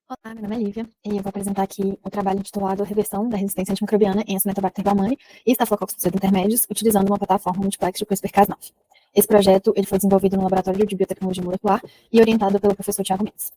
Olá, meu nome é Lívia e eu vou apresentar aqui o trabalho intitulado Reversão da resistência antimicrobiana em Acinetobacter baumannii e Staphylococcus pseudointermédios, utilizando uma plataforma multiplex de CRISPR-Cas9. Esse projeto ele foi desenvolvido no Laboratório de Biotecnologia Molecular e orientado pelo professor Tiago Mendes.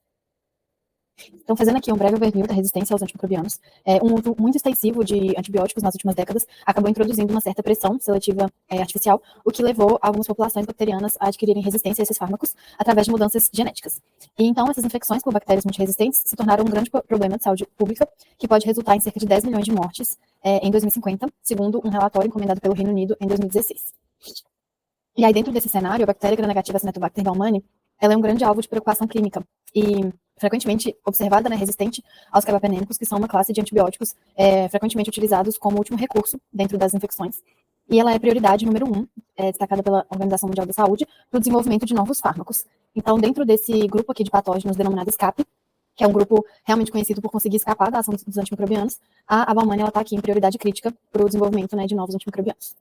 Então, fazendo aqui um breve overview da resistência aos antimicrobianos, um uso muito extensivo de antibióticos nas últimas décadas acabou introduzindo uma certa pressão seletiva artificial, o que levou algumas populações bacterianas a adquirirem resistência a esses fármacos através de mudanças genéticas. E então, essas infecções por bactérias multiresistentes se tornaram um grande problema de saúde pública, que pode resultar em cerca de 10 milhões de mortes em 2050, segundo um relatório encomendado pelo Reino Unido em 2016. E aí, dentro desse cenário, a bactéria gram-negativa Acinetobacter baumannii, ela é um grande alvo de preocupação clínica e frequentemente observada, resistente aos carbapenêmicos, que são uma classe de antibióticos frequentemente utilizados como último recurso dentro das infecções. E ela é prioridade número 1, destacada pela Organização Mundial da Saúde, para o desenvolvimento de novos fármacos. Então, dentro desse grupo aqui de patógenos denominado SCAP, que é um grupo realmente conhecido por conseguir escapar da ação dos antimicrobianos, a baumannii está aqui em prioridade crítica para o desenvolvimento de novos antimicrobianos.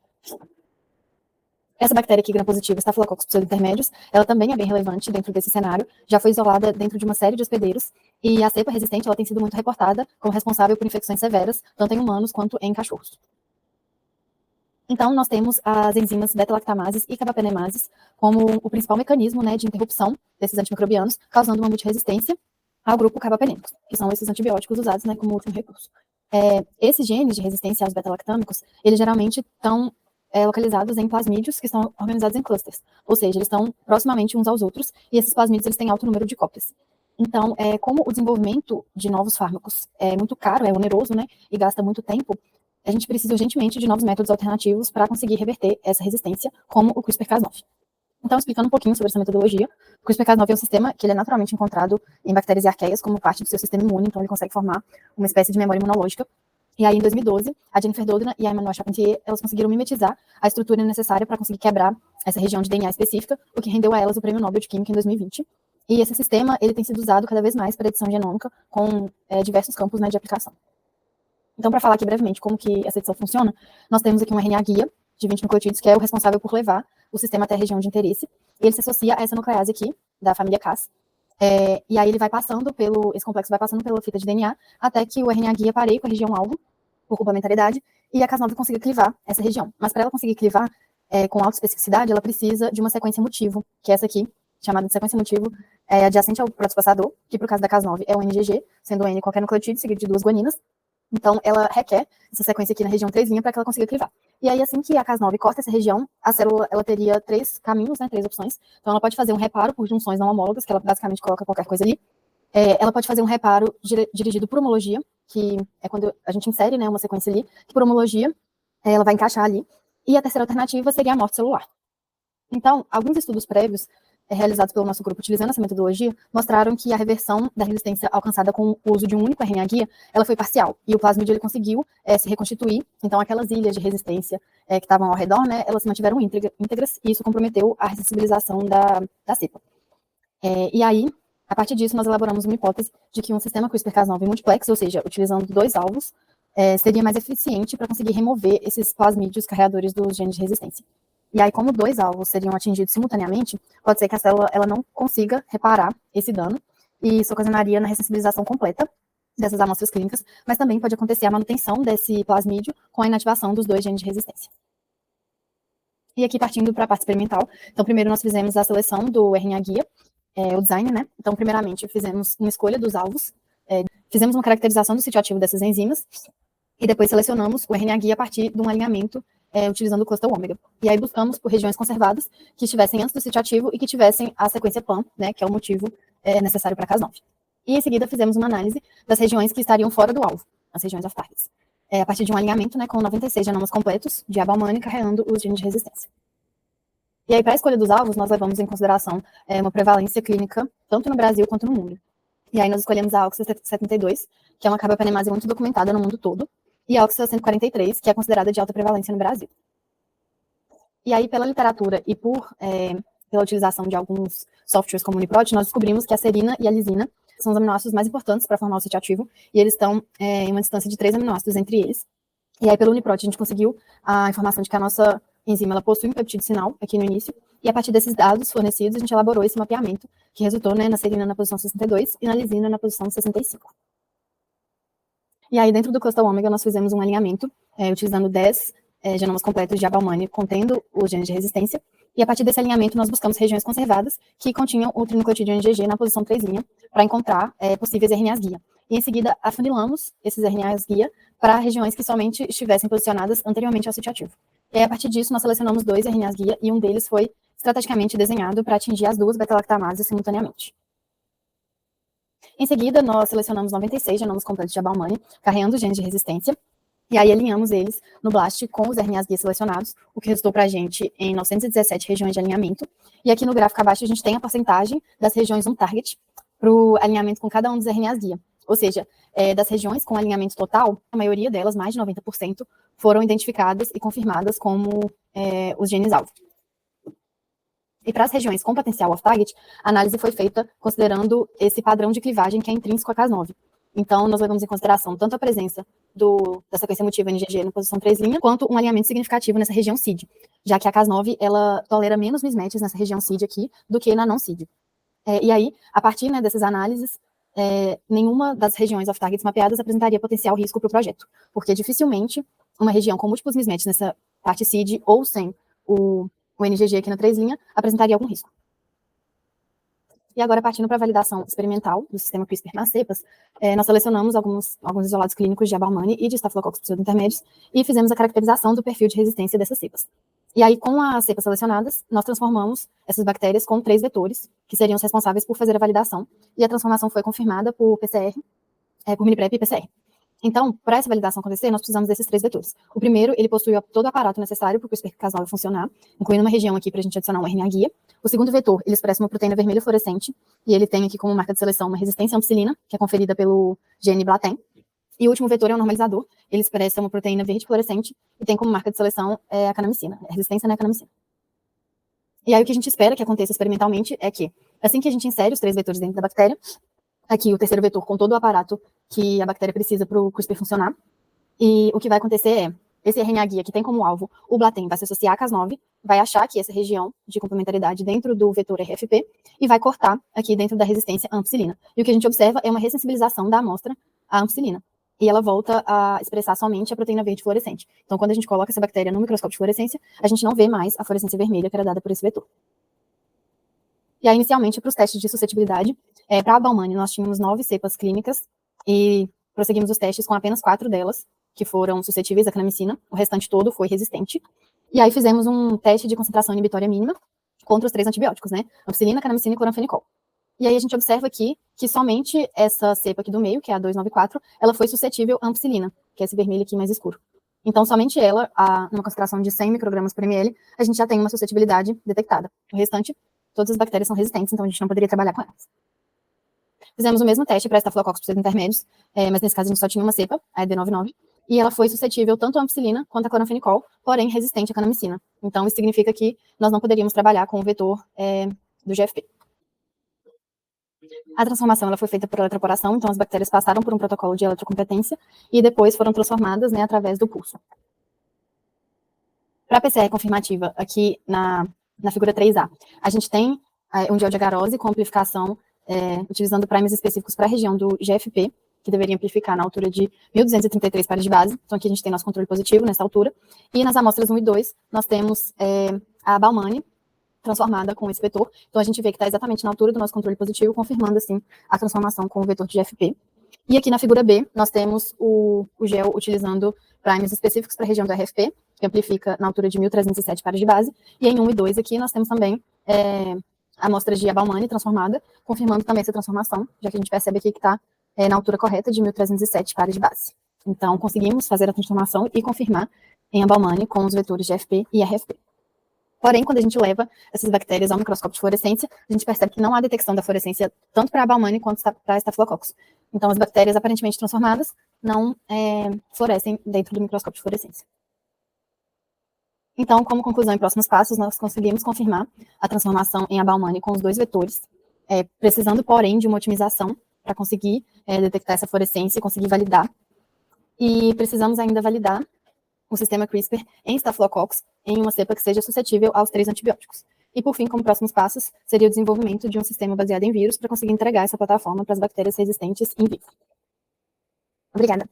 Essa bactéria aqui, gram-positiva, Staphylococcus pseudointermédios, ela também é bem relevante dentro desse cenário, já foi isolada dentro de uma série de hospedeiros, e a cepa resistente ela tem sido muito reportada como responsável por infecções severas, tanto em humanos quanto em cachorros. Então, nós temos as enzimas beta-lactamases e carbapenemases como o principal mecanismo de interrupção desses antimicrobianos, causando uma multiresistência ao grupo carbapenêmicos, que são esses antibióticos usados como último recurso. Esses genes de resistência aos beta-lactâmicos, eles geralmente estão localizados em plasmídios que estão organizados em clusters, ou seja, eles estão proximamente uns aos outros, e esses plasmídios eles têm alto número de cópias. Então, como o desenvolvimento de novos fármacos é muito caro, é oneroso, e gasta muito tempo, a gente precisa urgentemente de novos métodos alternativos para conseguir reverter essa resistência, como o CRISPR-Cas9. Então, explicando um pouquinho sobre essa metodologia, o CRISPR-Cas9 é um sistema que ele é naturalmente encontrado em bactérias e arqueias como parte do seu sistema imune, então ele consegue formar uma espécie de memória imunológica. E aí, em 2012, a Jennifer Doudna e a Emmanuelle Charpentier, elas conseguiram mimetizar a estrutura necessária para conseguir quebrar essa região de DNA específica, o que rendeu a elas o Prêmio Nobel de Química em 2020. E esse sistema, ele tem sido usado cada vez mais para edição genômica, com diversos campos de aplicação. Então, para falar aqui brevemente como que essa edição funciona, nós temos aqui um RNA guia de 20 nucleotídeos, que é o responsável por levar o sistema até a região de interesse. Ele se associa a essa nuclease aqui, da família Cas. E aí ele vai passando esse complexo vai passando pela fita de DNA, até que o RNA guia pareie com a região alvo, por complementaridade, e a Cas9 consiga clivar essa região. Mas para ela conseguir clivar com alta especificidade, ela precisa de uma sequência motivo, que é essa aqui, chamada de sequência motivo, adjacente ao protospaçador, que pro caso da Cas9 é o NGG, sendo o N qualquer nucleotídeo seguido de 2 guaninas. Então, ela requer essa sequência aqui na região 3' para que ela consiga clivar. E aí, assim que a Cas9 corta essa região, a célula ela teria 3 caminhos, 3 opções. Então, ela pode fazer um reparo por junções não homólogas, que ela basicamente coloca qualquer coisa ali. Ela pode fazer um reparo dirigido por homologia, que é quando a gente insere uma sequência ali, que por homologia ela vai encaixar ali. E a terceira alternativa seria a morte celular. Então, alguns estudos prévios realizados pelo nosso grupo utilizando essa metodologia mostraram que a reversão da resistência alcançada com o uso de um único RNA guia, ela foi parcial, e o plasmídio ele conseguiu se reconstituir. Então, aquelas ilhas de resistência que estavam ao redor, elas se mantiveram íntegras, e isso comprometeu a ressensibilização da cepa. E aí, a partir disso, nós elaboramos uma hipótese de que um sistema CRISPR-Cas9 multiplex, ou seja, utilizando 2 alvos, seria mais eficiente para conseguir remover esses plasmídios carreadores dos genes de resistência. E aí, como 2 alvos seriam atingidos simultaneamente, pode ser que a célula ela não consiga reparar esse dano, e isso ocasionaria na ressensibilização completa dessas amostras clínicas, mas também pode acontecer a manutenção desse plasmídio com a inativação dos 2 genes de resistência. E aqui, partindo para a parte experimental, então, primeiro nós fizemos a seleção do RNA guia, o design, Então, primeiramente, fizemos uma escolha dos alvos, fizemos uma caracterização do sítio ativo dessas enzimas, e depois selecionamos o RNA guia a partir de um alinhamento utilizando o cluster ômega. E aí buscamos por regiões conservadas que estivessem antes do sítio ativo e que tivessem a sequência PAM, que é o motivo necessário para a Cas9. E em seguida fizemos uma análise das regiões que estariam fora do alvo, as regiões off-targets, a partir de um alinhamento com 96 genomas completos de A. baumannii carregando os genes de resistência. E aí, para a escolha dos alvos, nós levamos em consideração uma prevalência clínica, tanto no Brasil quanto no mundo. E aí nós escolhemos a Oxa 72, que é uma carbapenemase muito documentada no mundo todo, e a Oxa 143, que é considerada de alta prevalência no Brasil. E aí, pela literatura e pela utilização de alguns softwares como o Uniprot, nós descobrimos que a serina e a lisina são os aminoácidos mais importantes para formar o sítio ativo, e eles estão em uma distância de 3 aminoácidos entre eles. E aí, pelo Uniprot, a gente conseguiu a informação de que a nossa enzima ela possui um peptídeo sinal aqui no início, E a partir desses dados fornecidos, a gente elaborou esse mapeamento, que resultou, né, na serina na posição 62 e na lisina na posição 65. E aí, dentro do cluster ômega, nós fizemos um alinhamento, utilizando 10 genomas completos de Abalmane contendo os genes de resistência, e a partir desse alinhamento nós buscamos regiões conservadas que continham o trinucleotídeo NGG na posição 3' para encontrar possíveis RNAs guia. E em seguida afunilamos esses RNAs guia para regiões que somente estivessem posicionadas anteriormente ao sítio ativo. E aí, a partir disso, nós selecionamos 2 RNAs guia e um deles foi estrategicamente desenhado para atingir as 2 beta-lactamases simultaneamente. Em seguida, nós selecionamos 96 genomas completos de Abalmane, carregando os genes de resistência, e aí alinhamos eles no BLAST com os RNAs guia selecionados, o que resultou para a gente em 917 regiões de alinhamento. E aqui no gráfico abaixo a gente tem a porcentagem das regiões on target para o alinhamento com cada um dos RNAs guia. Ou seja, das regiões com alinhamento total, a maioria delas, mais de 90%, foram identificadas e confirmadas como os genes-alvo. E para as regiões com potencial off-target, a análise foi feita considerando esse padrão de clivagem que é intrínseco à Cas9. Então, nós levamos em consideração tanto a presença da sequência motiva NGG na posição 3', quanto um alinhamento significativo nessa região CID, já que a Cas9, ela tolera menos mismatches nessa região CID aqui do que na não CID. E aí, a partir, né, dessas análises, nenhuma das regiões off-targets mapeadas apresentaria potencial risco para o projeto, porque dificilmente uma região com múltiplos mismatches nessa parte CID ou sem o NGG aqui na 3' apresentaria algum risco. E agora, partindo para a validação experimental do sistema CRISPR nas cepas, nós selecionamos alguns isolados clínicos de Abalmane e de Staphylococcus pseudointermédios e fizemos a caracterização do perfil de resistência dessas cepas. E aí, com as cepas selecionadas, nós transformamos essas bactérias com 3 vetores, que seriam os responsáveis por fazer a validação, e a transformação foi confirmada por PCR, por miniprep e PCR. Então, para essa validação acontecer, nós precisamos desses 3 vetores. O primeiro, ele possui todo o aparato necessário para o CRISPR-Cas9 funcionar, incluindo uma região aqui para a gente adicionar um RNA guia. O segundo vetor, ele expressa uma proteína vermelha fluorescente, e ele tem aqui como marca de seleção uma resistência à ampicilina, que é conferida pelo gene BLATEM. E o último vetor é o normalizador, ele expressa uma proteína verde fluorescente, e tem como marca de seleção a canamicina, a resistência à canamicina. E aí o que a gente espera que aconteça experimentalmente é que, assim que a gente insere os 3 vetores dentro da bactéria, aqui o terceiro vetor com todo o aparato que a bactéria precisa para o CRISPR funcionar. E o que vai acontecer é, esse RNA guia que tem como alvo o BLATEM vai se associar à Cas9, vai achar aqui essa região de complementaridade dentro do vetor RFP e vai cortar aqui dentro da resistência à ampicilina. E o que a gente observa é uma ressensibilização da amostra à ampicilina. E ela volta a expressar somente a proteína verde fluorescente. Então, quando a gente coloca essa bactéria no microscópio de fluorescência, a gente não vê mais a fluorescência vermelha que era dada por esse vetor. E aí, inicialmente, para os testes de suscetibilidade, para a Abalmane, nós tínhamos 9 cepas clínicas e prosseguimos os testes com apenas 4 delas, que foram suscetíveis à canamicina, o restante todo foi resistente. E aí fizemos um teste de concentração inibitória mínima contra os 3 antibióticos, né? Ampicilina, canamicina e cloranfenicol. E aí a gente observa aqui que somente essa cepa aqui do meio, que é a 294, ela foi suscetível à ampicilina, que é esse vermelho aqui mais escuro. Então, somente ela, numa concentração de 100 microgramas por ml, a gente já tem uma suscetibilidade detectada. O restante, todas as bactérias são resistentes, então a gente não poderia trabalhar com elas. Fizemos o mesmo teste para Staphylococcus pseudointermédios, mas nesse caso a gente só tinha uma cepa, a ED99, e ela foi suscetível tanto à ampicilina quanto à cloranfenicol, porém resistente à canamicina. Então, isso significa que nós não poderíamos trabalhar com o vetor do GFP. A transformação ela foi feita por eletroporação, então as bactérias passaram por um protocolo de eletrocompetência e depois foram transformadas, né, através do pulso. Para a PCR confirmativa, aqui na figura 3A, a gente tem um diol de agarose com amplificação utilizando primers específicos para a região do GFP, que deveria amplificar na altura de 1.233 pares de base. Então, aqui a gente tem nosso controle positivo nessa altura. E nas amostras 1 e 2, nós temos a Abalmane transformada com esse vetor. Então, a gente vê que está exatamente na altura do nosso controle positivo, confirmando, assim, a transformação com o vetor de GFP. E aqui na figura B, nós temos o gel utilizando primers específicos para a região do RFP, que amplifica na altura de 1.307 pares de base. E em 1 e 2 aqui, nós temos também amostras de Abalmane transformada, confirmando também essa transformação, já que a gente percebe aqui que está na altura correta de 1.307 pares de base. Então, conseguimos fazer a transformação e confirmar em Abalmane com os vetores GFP e RFP. Porém, quando a gente leva essas bactérias ao microscópio de fluorescência, a gente percebe que não há detecção da fluorescência tanto para Abalmane quanto para Staphylococcus. Então, as bactérias aparentemente transformadas não fluorescem dentro do microscópio de fluorescência. Então, como conclusão e próximos passos, nós conseguimos confirmar a transformação em Abalmane com os 2 vetores, precisando, porém, de uma otimização para conseguir detectar essa fluorescência e conseguir validar. E precisamos ainda validar o sistema CRISPR em Staphylococcus em uma cepa que seja suscetível aos 3 antibióticos. E, por fim, como próximos passos, seria o desenvolvimento de um sistema baseado em vírus para conseguir entregar essa plataforma para as bactérias resistentes em vivo. Obrigada.